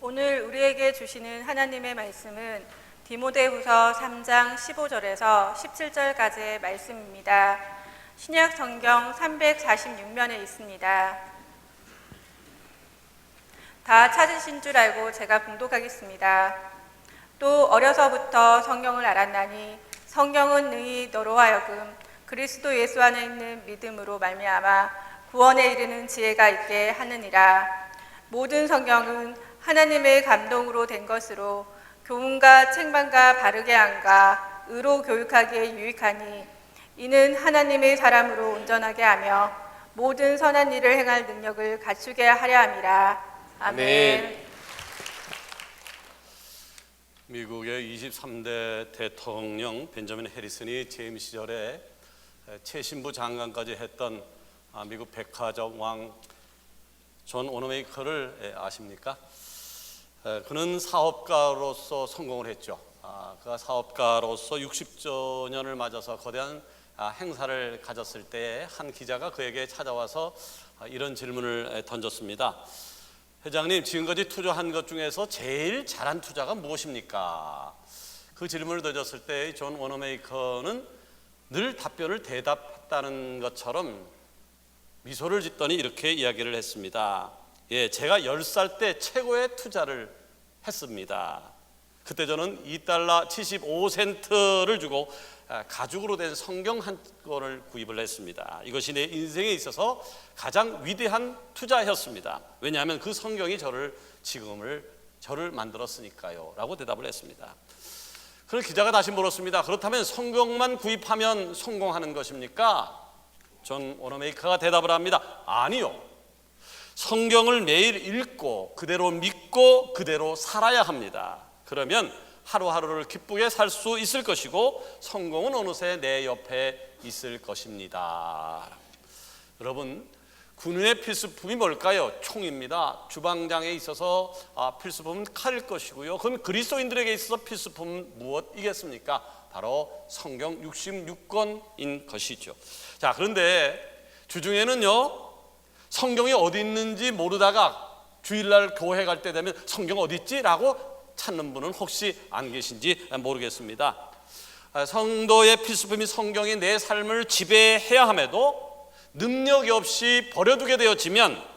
오늘 우리에게 주시는 하나님의 말씀은 디모데후서 3장 15절에서 17절까지의 말씀입니다. 신약 성경 346면에 있습니다. 다 찾으신 줄 알고 제가 봉독하겠습니다. 또 어려서부터 성경을 알았나니 성경은 능히 너로 하여금 그리스도 예수 안에 있는 믿음으로 말미암아 구원에 이르는 지혜가 있게 하느니라. 모든 성경은 하나님의 감동으로 된 것으로 교훈과 책망과 바르게 함과 의로 교육하기에 유익하니 이는 하나님의 사람으로 온전하게 하며 모든 선한 일을 행할 능력을 갖추게 하려 함이라. 아멘. 미국의 23대 대통령 벤저민 해리슨이 재임 시절에 최신부 장관까지 했던 미국 백화점 왕 존 워너메이커를 아십니까? 그는 사업가로서 성공을 했죠. 그가 사업가로서 60周년을 맞아서 거대한 행사를 가졌을 때 한 기자가 그에게 찾아와서 이런 질문을 던졌습니다. 회장님, 지금까지 투자한 것 중에서 제일 잘한 투자가 무엇입니까? 그 질문을 던졌을 때 존 워너메이커는 늘 답변을 대답했다는 것처럼 미소를 짓더니 이렇게 이야기를 했습니다. 제가 10살 때 최고의 투자를 했습니다. 그때 저는 $2 75센트를 주고 가죽으로 된 성경 한 권을 구입을 했습니다. 이것이 내 인생에 있어서 가장 위대한 투자였습니다. 왜냐하면 그 성경이 저를 만들었으니까요 라고 대답을 했습니다. 그럼 기자가 다시 물었습니다. 그렇다면 성경만 구입하면 성공하는 것입니까? 존 워너메이커가 대답을 합니다. 아니요. 성경을 매일 읽고 그대로 믿고 그대로 살아야 합니다. 그러면 하루하루를 기쁘게 살 수 있을 것이고 성공은 어느새 내 옆에 있을 것입니다. 여러분, 군인의 필수품이 뭘까요? 총입니다. 주방장에 있어서 필수품은 칼일 것이고요. 그럼 그리스도인들에게 있어서 필수품은 무엇이겠습니까? 바로 성경 66권인 것이죠. 자, 그런데 주중에는요, 성경이 어디 있는지 모르다가 주일날 교회 갈 때 되면 성경 어디 있지? 라고 찾는 분은 혹시 안 계신지 모르겠습니다. 성도의 필수품이 성경이 내 삶을 지배해야 함에도 능력이 없이 버려두게 되어지면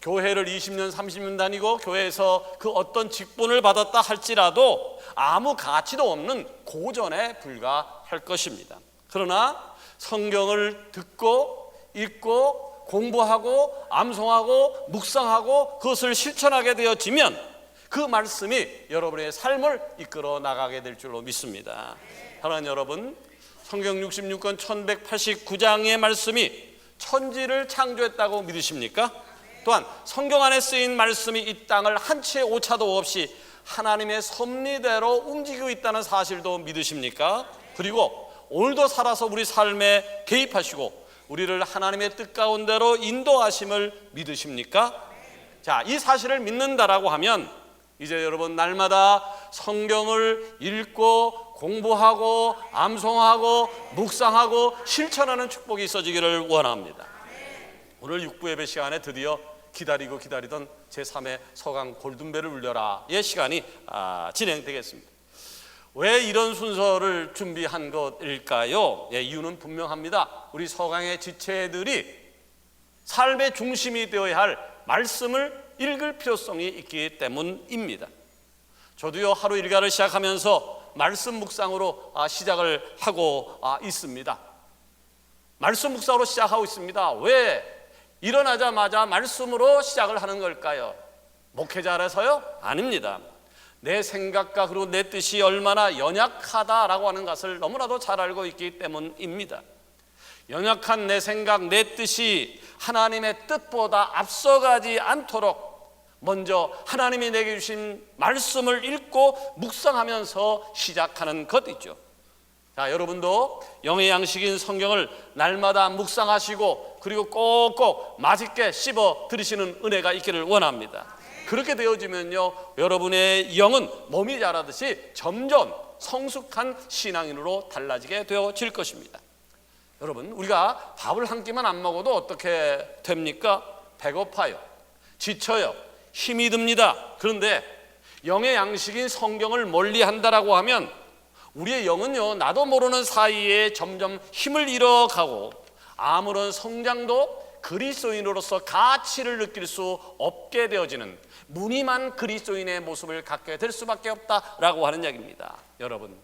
교회를 20년 30년 다니고 교회에서 그 어떤 직분을 받았다 할지라도 아무 가치도 없는 고전에 불과할 것입니다. 그러나 성경을 듣고 읽고 공부하고 암송하고 묵상하고 그것을 실천하게 되어지면 그 말씀이 여러분의 삶을 이끌어 나가게 될 줄로 믿습니다. 사랑하는 여러분, 성경 66권 1189장의 말씀이 천지를 창조했다고 믿으십니까? 또한 성경 안에 쓰인 말씀이 이 땅을 한 치의 오차도 없이 하나님의 섭리대로 움직이고 있다는 사실도 믿으십니까? 그리고 오늘도 살아서 우리 삶에 개입하시고 우리를 하나님의 뜻 가운데로 인도하심을 믿으십니까? 자, 이 사실을 믿는다라고 하면 이제 여러분 날마다 성경을 읽고 공부하고 암송하고 묵상하고 실천하는 축복이 있어지기를 원합니다. 오늘 6부 예배 시간에 드디어 기다리던 제3회 서강 골든벨을 울려라의 시간이 진행되겠습니다. 왜 이런 순서를 준비한 것일까요? 이유는 분명합니다. 우리 서강의 지체들이 삶의 중심이 되어야 할 말씀을 읽을 필요성이 있기 때문입니다. 저도요, 하루 일과를 시작하면서 말씀 묵상으로 시작을 하고 있습니다. 말씀 묵상으로 시작하고 있습니다. 왜 일어나자마자 말씀으로 시작을 하는 걸까요? 목회자라서요? 아닙니다. 내 생각과 그리고 내 뜻이 얼마나 연약하다라고 하는 것을 너무나도 잘 알고 있기 때문입니다. 연약한 내 생각, 내 뜻이 하나님의 뜻보다 앞서가지 않도록 먼저 하나님이 내게 주신 말씀을 읽고 묵상하면서 시작하는 것이죠. 자, 여러분도 영의 양식인 성경을 날마다 묵상하시고 그리고 꼭꼭 맛있게 씹어 들으시는 은혜가 있기를 원합니다. 그렇게 되어지면요, 여러분의 영은 몸이 자라듯이 점점 성숙한 신앙인으로 달라지게 되어질 것입니다. 여러분, 우리가 밥을 한 끼만 안 먹어도 어떻게 됩니까? 배고파요, 지쳐요, 힘이 듭니다. 그런데 영의 양식인 성경을 멀리한다라고 하면 우리의 영은요, 나도 모르는 사이에 점점 힘을 잃어가고 아무런 성장도 그리스도인으로서 가치를 느낄 수 없게 되어지는 무늬만 그리스도인의 모습을 갖게 될 수밖에 없다라고 하는 이야기입니다. 여러분,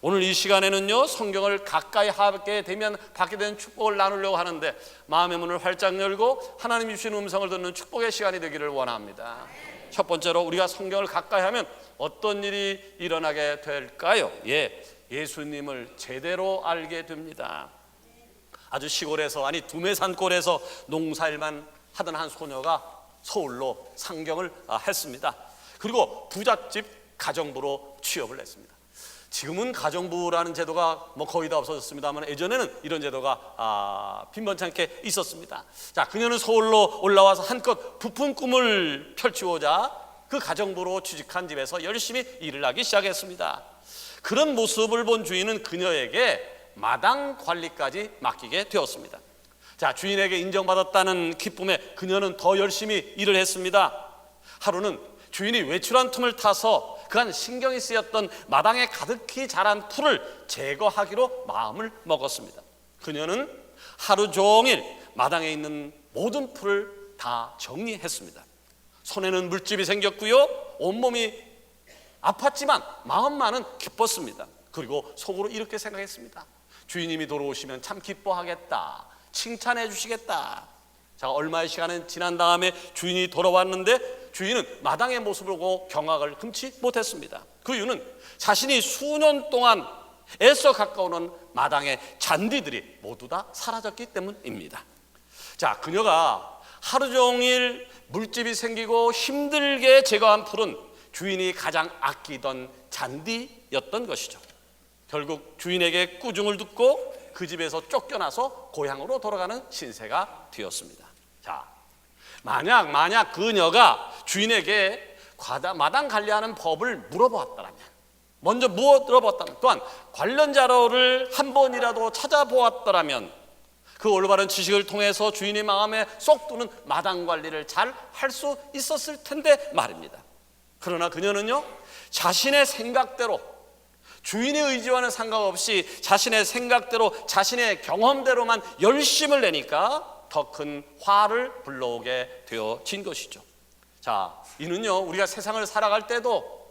오늘 이 시간에는요, 성경을 가까이 하게 되면 받게 되는 축복을 나누려고 하는데 마음의 문을 활짝 열고 하나님이 주신 음성을 듣는 축복의 시간이 되기를 원합니다. 첫 번째로 우리가 성경을 가까이 하면 어떤 일이 일어나게 될까요? 예수님을 제대로 알게 됩니다. 아주 시골에서, 아니 두메산골에서 농사일만 하던 한 소녀가 서울로 상경을 했습니다. 그리고 부잣집 가정부로 취업을 했습니다. 지금은 가정부라는 제도가 거의 다 없어졌습니다만 예전에는 이런 제도가 빈번찮게 있었습니다. 자, 그녀는 서울로 올라와서 한껏 부푼 꿈을 펼치고자 그 가정부로 취직한 집에서 열심히 일을 하기 시작했습니다. 그런 모습을 본 주인은 그녀에게 마당 관리까지 맡기게 되었습니다. 자, 주인에게 인정받았다는 기쁨에 그녀는 더 열심히 일을 했습니다. 하루는 주인이 외출한 틈을 타서 그간 신경이 쓰였던 마당에 가득히 자란 풀을 제거하기로 마음을 먹었습니다. 그녀는 하루 종일 마당에 있는 모든 풀을 다 정리했습니다. 손에는 물집이 생겼고요, 온몸이 아팠지만 마음만은 기뻤습니다. 그리고 속으로 이렇게 생각했습니다. 주인님이 돌아오시면 참 기뻐하겠다, 칭찬해 주시겠다. 자, 얼마의 시간이 지난 다음에 주인이 돌아왔는데 주인은 마당의 모습을 보고 경악을 금치 못했습니다. 그 이유는 자신이 수년 동안 애써 가까워온 마당의 잔디들이 모두 다 사라졌기 때문입니다. 자, 그녀가 하루 종일 물집이 생기고 힘들게 제거한 풀은 주인이 가장 아끼던 잔디였던 것이죠. 결국 주인에게 꾸중을 듣고 그 집에서 쫓겨나서 고향으로 돌아가는 신세가 되었습니다. 자, 만약 그녀가 주인에게 마당 관리하는 법을 물어보았다면, 먼저 물어보았다면, 또한 관련 자료를 한 번이라도 찾아보았다면 그 올바른 지식을 통해서 주인의 마음에 쏙 드는 마당 관리를 잘 할 수 있었을 텐데 말입니다. 그러나 그녀는요, 자신의 생각대로, 주인의 의지와는 상관없이 자신의 생각대로, 자신의 경험대로만 열심을 내니까 더 큰 화를 불러오게 되어진 것이죠. 자, 이는요, 우리가 세상을 살아갈 때도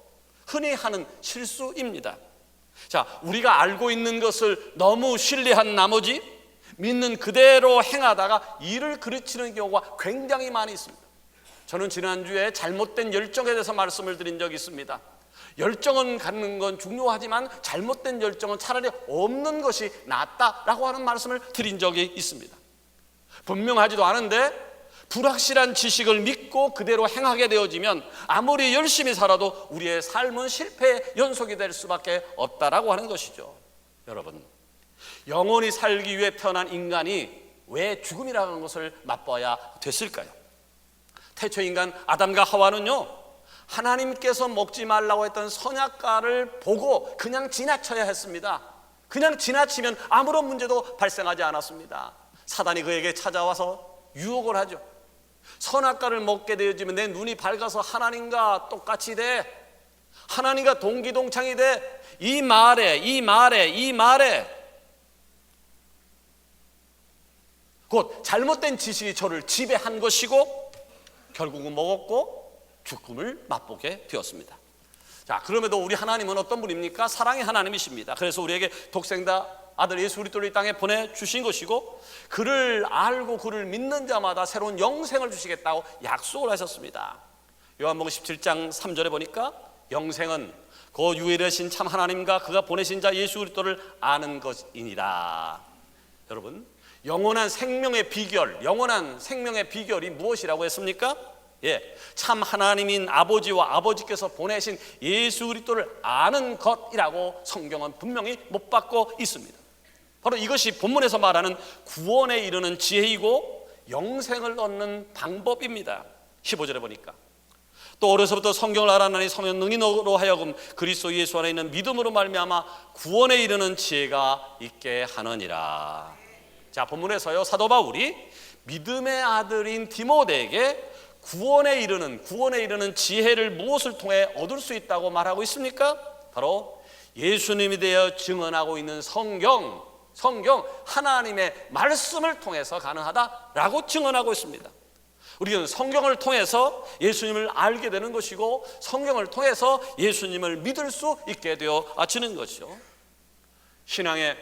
흔히 하는 실수입니다. 자, 우리가 알고 있는 것을 너무 신뢰한 나머지 믿는 그대로 행하다가 일을 그르치는 경우가 굉장히 많이 있습니다. 저는 지난주에 잘못된 열정에 대해서 말씀을 드린 적이 있습니다. 열정은 갖는 건 중요하지만 잘못된 열정은 차라리 없는 것이 낫다라고 하는 말씀을 드린 적이 있습니다. 분명하지도 않은데 불확실한 지식을 믿고 그대로 행하게 되어지면 아무리 열심히 살아도 우리의 삶은 실패의 연속이 될 수밖에 없다라고 하는 것이죠. 여러분, 영원히 살기 위해 태어난 인간이 왜 죽음이라는 것을 맛봐야 됐을까요? 태초 인간 아담과 하와는요, 하나님께서 먹지 말라고 했던 선악과를 보고 그냥 지나쳐야 했습니다. 그냥 지나치면 아무런 문제도 발생하지 않았습니다. 사단이 그에게 찾아와서 유혹을 하죠. 선악과를 먹게 되어지면 내 눈이 밝아서 하나님과 똑같이 돼, 하나님과 동기동창이 돼. 이 말에 곧 잘못된 지식이 저를 지배한 것이고 결국은 먹었고 죽음을 맛보게 되었습니다. 자, 그럼에도 우리 하나님은 어떤 분입니까? 사랑의 하나님이십니다. 그래서 우리에게 독생자 아들 예수 그리스도를 이 땅에 보내주신 것이고 그를 알고 그를 믿는 자마다 새로운 영생을 주시겠다고 약속을 하셨습니다. 요한복음 17장 3절에 보니까 영생은 그 유일하신 참 하나님과 그가 보내신 자 예수 그리스도를 아는 것이니라. 여러분, 영원한 생명의 비결이 무엇이라고 했습니까? 참 하나님인 아버지와 아버지께서 보내신 예수 그리스도를 아는 것이라고 성경은 분명히 못 받고 있습니다. 바로 이것이 본문에서 말하는 구원에 이르는 지혜이고 영생을 얻는 방법입니다. 15절에 보니까 또 어려서부터 성경을 알아나니 성령 능히 너로 하여금 그리스도 예수 안에 있는 믿음으로 말미암아 구원에 이르는 지혜가 있게 하느니라. 자, 본문에서요, 사도 바울이 믿음의 아들인 디모데에게 구원에 이르는 지혜를 무엇을 통해 얻을 수 있다고 말하고 있습니까? 바로 예수님이 되어 증언하고 있는 성경 하나님의 말씀을 통해서 가능하다라고 증언하고 있습니다. 우리는 성경을 통해서 예수님을 알게 되는 것이고 성경을 통해서 예수님을 믿을 수 있게 되어지는 것이죠. 신앙의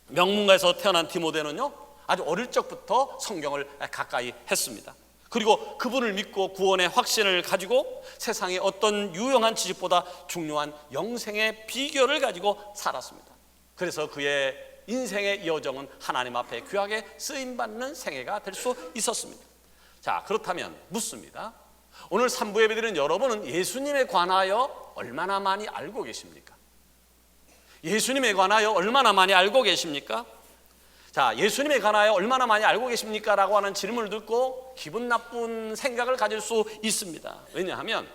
명문가에서 태어난 디모데는요, 아주 어릴 적부터 성경을 가까이 했습니다. 그리고 그분을 믿고 구원의 확신을 가지고 세상의 어떤 유용한 지식보다 중요한 영생의 비결을 가지고 살았습니다. 그래서 그의 인생의 여정은 하나님 앞에 귀하게 쓰임받는 생애가 될 수 있었습니다. 자, 그렇다면 묻습니다. 오늘 3부 예배드리는 여러분은 예수님에 관하여 얼마나 많이 알고 계십니까? 예수님에 관하여 얼마나 많이 알고 계십니까? 자, 예수님에 관하여 얼마나 많이 알고 계십니까? 라고 하는 질문을 듣고 기분 나쁜 생각을 가질 수 있습니다. 왜냐하면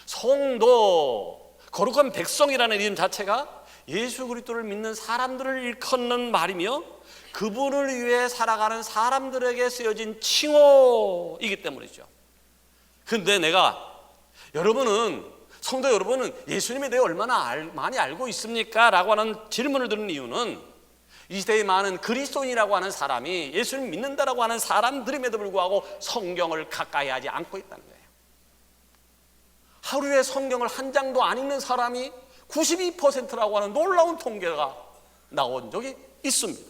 성도, 거룩한 백성이라는 이름 자체가 예수 그리스도를 믿는 사람들을 일컫는 말이며 그분을 위해 살아가는 사람들에게 쓰여진 칭호이기 때문이죠. 근데 성도 여러분은 예수님에 대해 얼마나 많이 알고 있습니까? 라고 하는 질문을 드는 이유는 이 시대에 많은 그리스도인이라고 하는 사람이 예수를 믿는다라고 하는 사람들임에도 불구하고 성경을 가까이 하지 않고 있다는 거예요. 하루에 성경을 한 장도 안 읽는 사람이 92%라고 하는 놀라운 통계가 나온 적이 있습니다.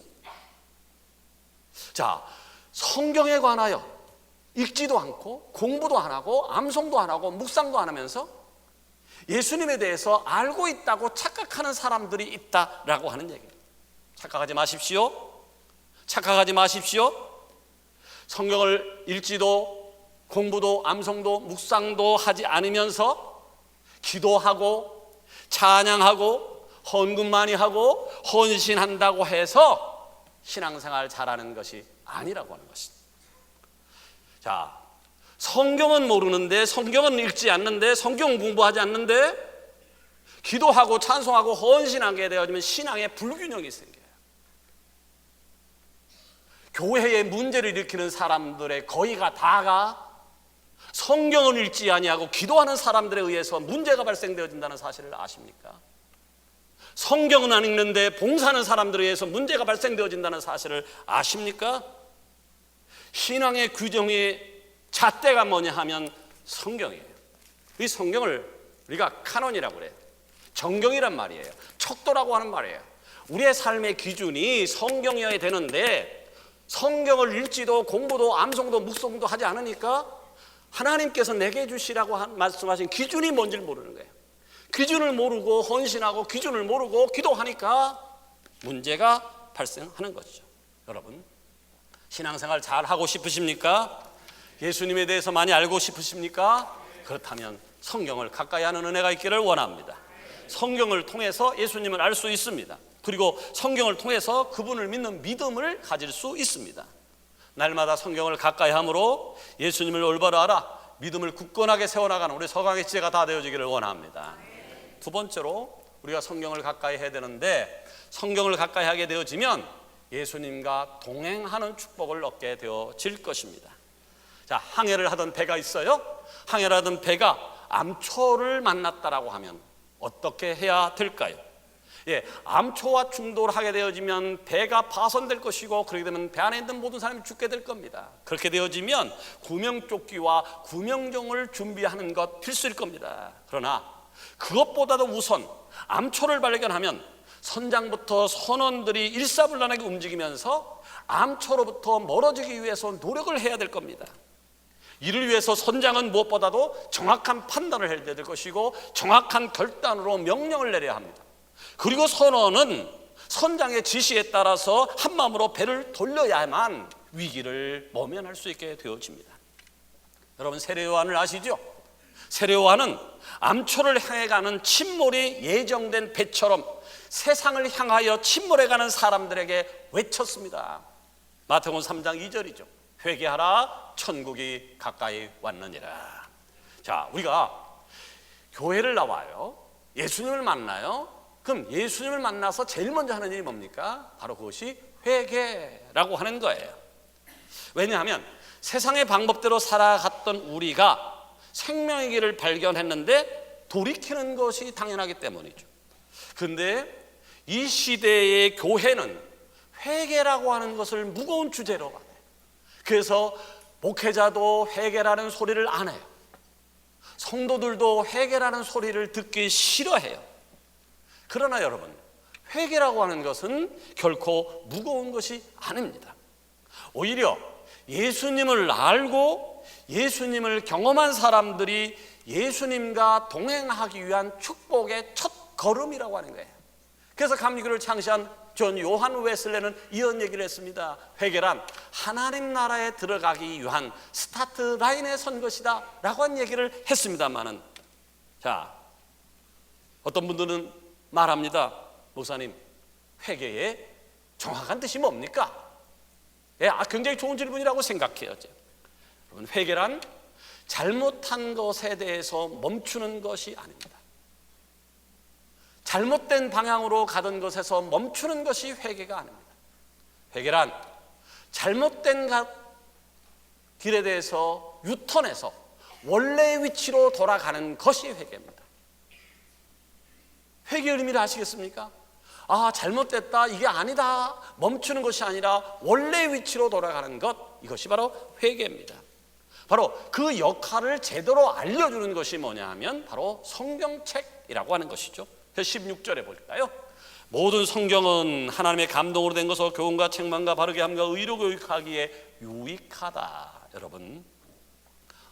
자, 성경에 관하여 읽지도 않고 공부도 안 하고 암송도 안 하고 묵상도 안 하면서 예수님에 대해서 알고 있다고 착각하는 사람들이 있다라고 하는 얘기예요. 착각하지 마십시오. 성경을 읽지도 공부도 암송도 묵상도 하지 않으면서 기도하고 찬양하고 헌금 많이 하고 헌신한다고 해서 신앙생활 잘하는 것이 아니라고 하는 것입니다. 자, 성경은 모르는데, 성경은 읽지 않는데, 성경 공부하지 않는데 기도하고 찬송하고 헌신하게 되어지면 신앙에 불균형이 생겨요. 교회에 문제를 일으키는 사람들의 거의가 다가 성경을 읽지 아니하고 기도하는 사람들에 의해서 문제가 발생되어진다는 사실을 아십니까? 성경은 안 읽는데 봉사하는 사람들에 의해서 문제가 발생되어진다는 사실을 아십니까? 신앙의 규정의 잣대가 뭐냐 하면 성경이에요. 이 성경을 우리가 카논이라고 그래요. 정경이란 말이에요. 척도라고 하는 말이에요. 우리의 삶의 기준이 성경이어야 되는데 성경을 읽지도 공부도 암송도 묵송도 하지 않으니까 하나님께서 내게 주시라고 말씀하신 기준이 뭔지를 모르는 거예요. 기준을 모르고 헌신하고 기준을 모르고 기도하니까 문제가 발생하는 것이죠. 여러분, 신앙생활 잘 하고 싶으십니까? 예수님에 대해서 많이 알고 싶으십니까? 그렇다면 성경을 가까이 하는 은혜가 있기를 원합니다. 성경을 통해서 예수님을 알 수 있습니다. 그리고 성경을 통해서 그분을 믿는 믿음을 가질 수 있습니다. 날마다 성경을 가까이 함으로 예수님을 올바로 알아 믿음을 굳건하게 세워나가는 우리 서강의 지혜가 다 되어지기를 원합니다. 두 번째로 우리가 성경을 가까이 해야 되는데 성경을 가까이 하게 되어지면 예수님과 동행하는 축복을 얻게 되어질 것입니다. 자, 항해를 하던 배가 있어요. 항해를 하던 배가 암초를 만났다라고 하면 어떻게 해야 될까요? 암초와 충돌하게 되어지면 배가 파손될 것이고 그렇게 되면 배 안에 있는 모든 사람이 죽게 될 겁니다. 그렇게 되어지면 구명조끼와 구명종을 준비하는 것 필수일 겁니다. 그러나 그것보다도 우선 암초를 발견하면 선장부터 선원들이 일사불란하게 움직이면서 암초로부터 멀어지기 위해서 노력을 해야 될 겁니다. 이를 위해서 선장은 무엇보다도 정확한 판단을 해야 될 것이고 정확한 결단으로 명령을 내려야 합니다. 그리고 선원은 선장의 지시에 따라서 한마음으로 배를 돌려야만 위기를 모면할 수 있게 되어집니다. 여러분, 세례요한을 아시죠? 세례요한은 암초를 향해 가는 침몰이 예정된 배처럼 세상을 향하여 침몰해 가는 사람들에게 외쳤습니다. 마태복음 3장 2절이죠. 회개하라, 천국이 가까이 왔느니라. 자, 우리가 교회를 나와요. 예수님을 만나요. 그럼 예수님을 만나서 제일 먼저 하는 일이 뭡니까? 바로 그것이 회개라고 하는 거예요. 왜냐하면 세상의 방법대로 살아갔던 우리가 생명의 길을 발견했는데 돌이키는 것이 당연하기 때문이죠. 그런데 이 시대의 교회는 회개라고 하는 것을 무거운 주제로 봐요. 그래서 목회자도 회개라는 소리를 안 해요. 성도들도 회개라는 소리를 듣기 싫어해요. 그러나 여러분, 회개라고 하는 것은 결코 무거운 것이 아닙니다. 오히려 예수님을 알고 예수님을 경험한 사람들이 예수님과 동행하기 위한 축복의 첫 걸음이라고 하는 거예요. 그래서 감리교를 창시한 존 요한 웨슬레는 이런 얘기를 했습니다. 회개란 하나님 나라에 들어가기 위한 스타트 라인에 선 것이다 라고 한 얘기를 했습니다만은, 자, 어떤 분들은 말합니다. 목사님, 회개의 정확한 뜻이 뭡니까? 굉장히 좋은 질문이라고 생각해요. 여러분, 회개란 잘못한 것에 대해서 멈추는 것이 아닙니다. 잘못된 방향으로 가던 것에서 멈추는 것이 회개가 아닙니다. 회개란 잘못된 길에 대해서 유턴해서 원래의 위치로 돌아가는 것이 회개입니다. 회개의 의미를 아시겠습니까? 잘못됐다, 이게 아니다, 멈추는 것이 아니라 원래의 위치로 돌아가는 것, 이것이 바로 회개입니다. 바로 그 역할을 제대로 알려주는 것이 뭐냐 하면 바로 성경책이라고 하는 것이죠. 16절에 볼까요? 모든 성경은 하나님의 감동으로 된 것으로 교훈과 책망과 바르게 함과 의로 교육하기에 유익하다. 여러분,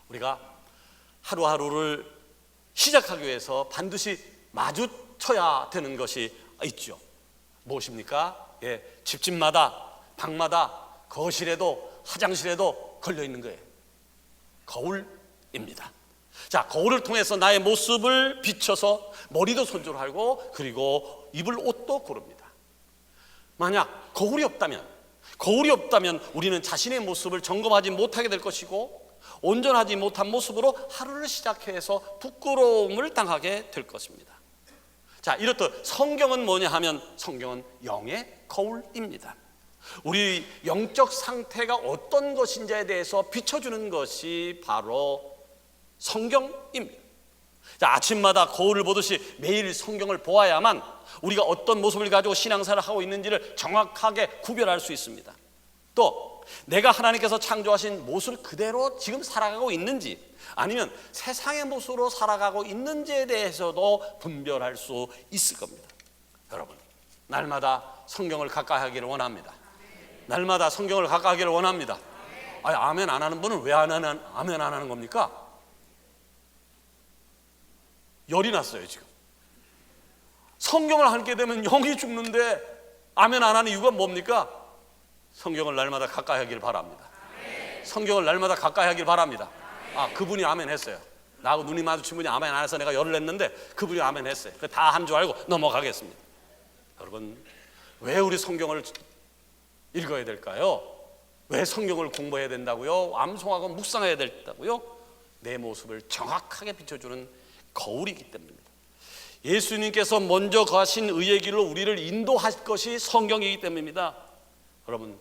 우리가 하루하루를 시작하기 위해서 반드시 마주쳐야 되는 것이 있죠. 무엇입니까? 집집마다, 방마다, 거실에도 화장실에도 걸려 있는 거예요. 거울입니다. 자, 거울을 통해서 나의 모습을 비춰서 머리도 손질을 하고 그리고 입을 옷도 고릅니다. 만약 거울이 없다면 우리는 자신의 모습을 점검하지 못하게 될 것이고 온전하지 못한 모습으로 하루를 시작해서 부끄러움을 당하게 될 것입니다. 자, 이렇듯 성경은 뭐냐 하면 성경은 영의 거울입니다. 우리 영적 상태가 어떤 것인지에 대해서 비춰주는 것이 바로 성경입니다. 자, 아침마다 거울을 보듯이 매일 성경을 보아야만 우리가 어떤 모습을 가지고 신앙생활을 하고 있는지를 정확하게 구별할 수 있습니다. 또 내가 하나님께서 창조하신 모습 그대로 지금 살아가고 있는지 아니면 세상의 모습으로 살아가고 있는지에 대해서도 분별할 수 있을 겁니다. 여러분, 날마다 성경을 가까이 하기를 원합니다. 날마다 성경을 가까이 하기를 원합니다. 아멘 안 하는 분은 왜 아멘 안 하는 겁니까? 열이 났어요. 지금 성경을 하게 되면 영이 죽는데 아멘 안 하는 이유가 뭡니까? 성경을 날마다 가까이 하길 바랍니다. 성경을 날마다 가까이 하길 바랍니다. 그분이 아멘 했어요. 나하고 눈이 마주친 분이 아멘 안 해서 내가 열을 냈는데 그분이 아멘 했어요. 다 한 줄 알고 넘어가겠습니다. 여러분, 왜 우리 성경을 읽어야 될까요? 왜 성경을 공부해야 된다고요? 암송하고 묵상해야 된다고요? 내 모습을 정확하게 비춰주는 거울이기 때문입니다. 예수님께서 먼저 가신 의의 길로 우리를 인도할 것이 성경이기 때문입니다. 여러분,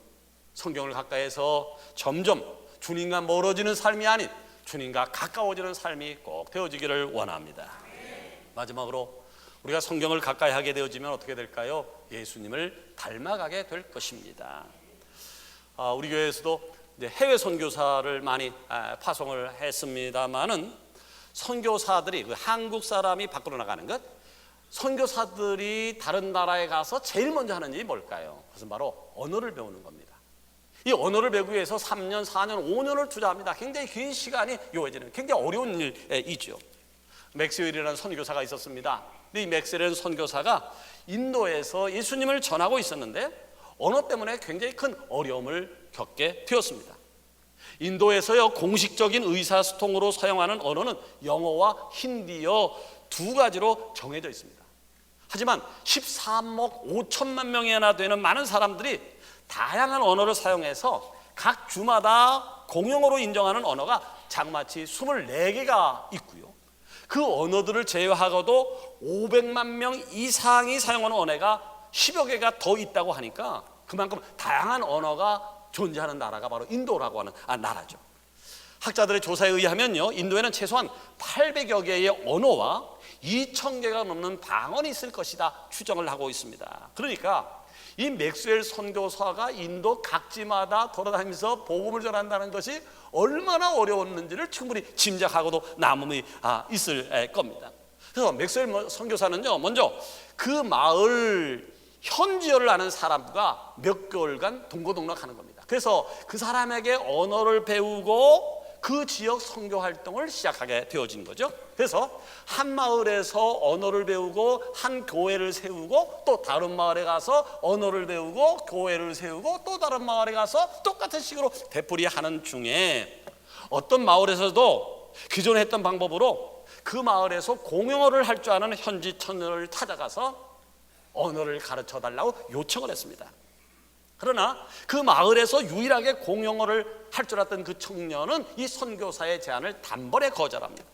성경을 가까이해서 점점 주님과 멀어지는 삶이 아닌 주님과 가까워지는 삶이 꼭 되어지기를 원합니다. 마지막으로 우리가 성경을 가까이 하게 되어지면 어떻게 될까요? 예수님을 닮아가게 될 것입니다. 우리 교회에서도 해외 선교사를 많이 파송을 했습니다만은 선교사들이 한국 사람이 밖으로 나가는 것, 선교사들이 다른 나라에 가서 제일 먼저 하는 일이 뭘까요? 그것은 바로 언어를 배우는 겁니다. 이 언어를 배우기 위해서 3년, 4년, 5년을 투자합니다. 굉장히 긴 시간이 요해지는 굉장히 어려운 일이죠. 맥스웰이라는 선교사가 있었습니다. 이 맥스웰이라는 선교사가 인도에서 예수님을 전하고 있었는데 언어 때문에 굉장히 큰 어려움을 겪게 되었습니다. 인도에서요, 공식적인 의사소통으로 사용하는 언어는 영어와 힌디어 두 가지로 정해져 있습니다. 하지만 13억 5천만 명이나 되는 많은 사람들이 다양한 언어를 사용해서 각 주마다 공용어로 인정하는 언어가 장마치 24개가 있고요. 그 언어들을 제외하고도 500만 명 이상이 사용하는 언어가 10여 개가 더 있다고 하니까 그만큼 다양한 언어가 존재하는 나라가 바로 인도라고 하는 나라죠. 학자들의 조사에 의하면요, 인도에는 최소한 800여 개의 언어와 2,000개가 넘는 방언이 있을 것이다 추정을 하고 있습니다. 그러니까 이 맥스웰 선교사가 인도 각지마다 돌아다니면서 복음을 전한다는 것이 얼마나 어려웠는지를 충분히 짐작하고도 남음이 있을 겁니다. 그래서 맥스웰 선교사는요, 먼저 그 마을 현지어를 아는 사람과 몇 개월간 동고동락하는 겁니다. 그래서 그 사람에게 언어를 배우고 그 지역 선교 활동을 시작하게 되어진 거죠. 그래서 한 마을에서 언어를 배우고 한 교회를 세우고 또 다른 마을에 가서 언어를 배우고 교회를 세우고 또 다른 마을에 가서 똑같은 식으로 되풀이하는 중에 어떤 마을에서도 기존에 했던 방법으로 그 마을에서 공용어를 할 줄 아는 현지 청년을 찾아가서 언어를 가르쳐 달라고 요청을 했습니다. 그러나 그 마을에서 유일하게 공용어를 할 줄 알았던 그 청년은 이 선교사의 제안을 단번에 거절합니다.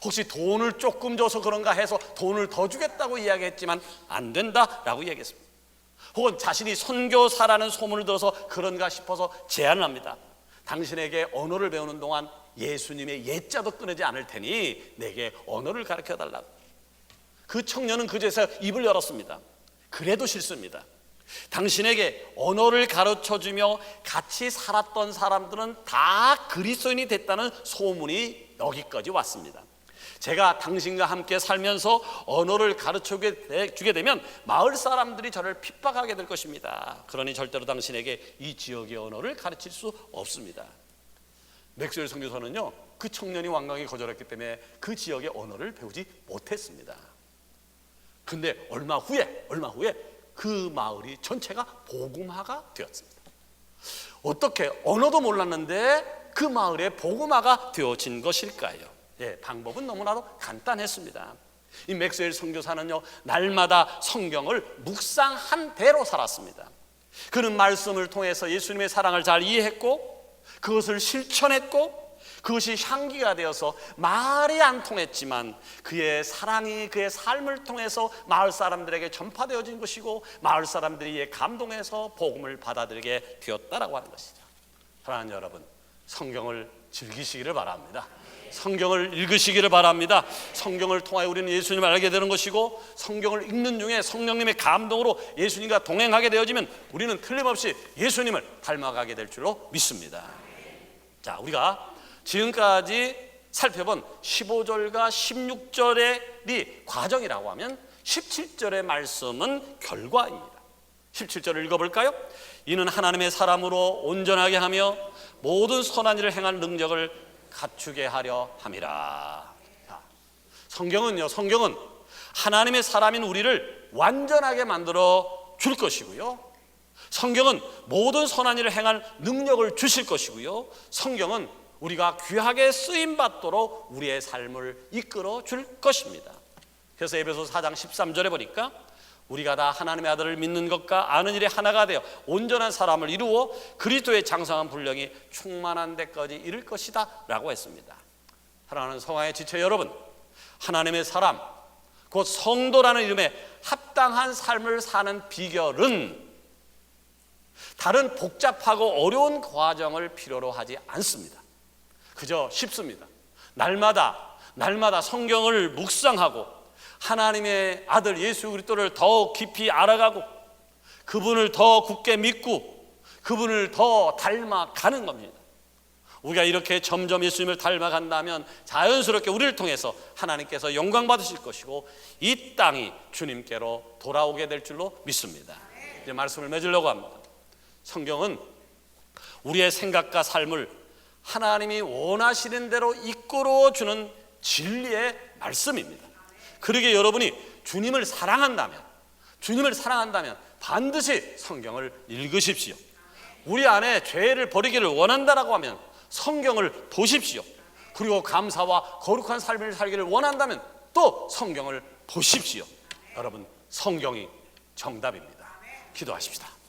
혹시 돈을 조금 줘서 그런가 해서 돈을 더 주겠다고 이야기했지만 안 된다라고 얘기했습니다. 혹은 자신이 선교사라는 소문을 들어서 그런가 싶어서 제안을 합니다. 당신에게 언어를 배우는 동안 예수님의 예자도 끊이지 않을 테니 내게 언어를 가르쳐 달라고. 그 청년은 그제서 입을 열었습니다. 그래도 실수입니다. 당신에게 언어를 가르쳐주며 같이 살았던 사람들은 다 그리스도인이 됐다는 소문이 여기까지 왔습니다. 제가 당신과 함께 살면서 언어를 가르쳐주게 되면 마을 사람들이 저를 핍박하게 될 것입니다. 그러니 절대로 당신에게 이 지역의 언어를 가르칠 수 없습니다. 맥스웰 선교사는요, 그 청년이 완강히 거절했기 때문에 그 지역의 언어를 배우지 못했습니다. 근데 얼마 후에 그 마을이 전체가 복음화가 되었습니다. 어떻게 언어도 몰랐는데 그 마을에 복음화가 되어진 것일까요? 방법은 너무나도 간단했습니다. 이 맥스웰 선교사는요, 날마다 성경을 묵상한 대로 살았습니다. 그는 말씀을 통해서 예수님의 사랑을 잘 이해했고 그것을 실천했고 그것이 향기가 되어서 말이 안 통했지만 그의 사랑이 그의 삶을 통해서 마을 사람들에게 전파되어진 것이고 마을 사람들이 이에 감동해서 복음을 받아들이게 되었다라고 하는 것이죠. 사랑하는 여러분, 성경을 즐기시기를 바랍니다. 성경을 읽으시기를 바랍니다. 성경을 통하여 우리는 예수님을 알게 되는 것이고 성경을 읽는 중에 성령님의 감동으로 예수님과 동행하게 되어지면 우리는 틀림없이 예수님을 닮아가게 될 줄로 믿습니다. 자, 우리가 지금까지 살펴본 15절과 16절의 과정이라고 하면 17절의 말씀은 결과입니다. 17절을 읽어볼까요? 이는 하나님의 사람으로 온전하게 하며 모든 선한 일을 행할 능력을 갖추게 하려 함이라. 성경은 하나님의 사람인 우리를 완전하게 만들어 줄 것이고요, 성경은 모든 선한 일을 행할 능력을 주실 것이고요, 성경은 우리가 귀하게 쓰임받도록 우리의 삶을 이끌어 줄 것입니다. 그래서 에베소서 4장 13절에 보니까 우리가 다 하나님의 아들을 믿는 것과 아는 일에 하나가 되어 온전한 사람을 이루어 그리스도의 장성한 분량이 충만한 데까지 이를 것이다 라고 했습니다. 사랑하는 성화의 지체 여러분, 하나님의 사람, 곧 성도라는 이름에 합당한 삶을 사는 비결은 다른 복잡하고 어려운 과정을 필요로 하지 않습니다. 그저 쉽습니다. 날마다 성경을 묵상하고 하나님의 아들 예수 그리스도를 더 깊이 알아가고 그분을 더 굳게 믿고 그분을 더 닮아가는 겁니다. 우리가 이렇게 점점 예수님을 닮아간다면 자연스럽게 우리를 통해서 하나님께서 영광 받으실 것이고 이 땅이 주님께로 돌아오게 될 줄로 믿습니다. 이제 말씀을 맺으려고 합니다. 성경은 우리의 생각과 삶을 하나님이 원하시는 대로 이끌어 주는 진리의 말씀입니다. 그러기에 여러분이 주님을 사랑한다면 반드시 성경을 읽으십시오. 우리 안에 죄를 버리기를 원한다라고 하면 성경을 보십시오. 그리고 감사와 거룩한 삶을 살기를 원한다면 또 성경을 보십시오. 여러분, 성경이 정답입니다. 기도하십시다.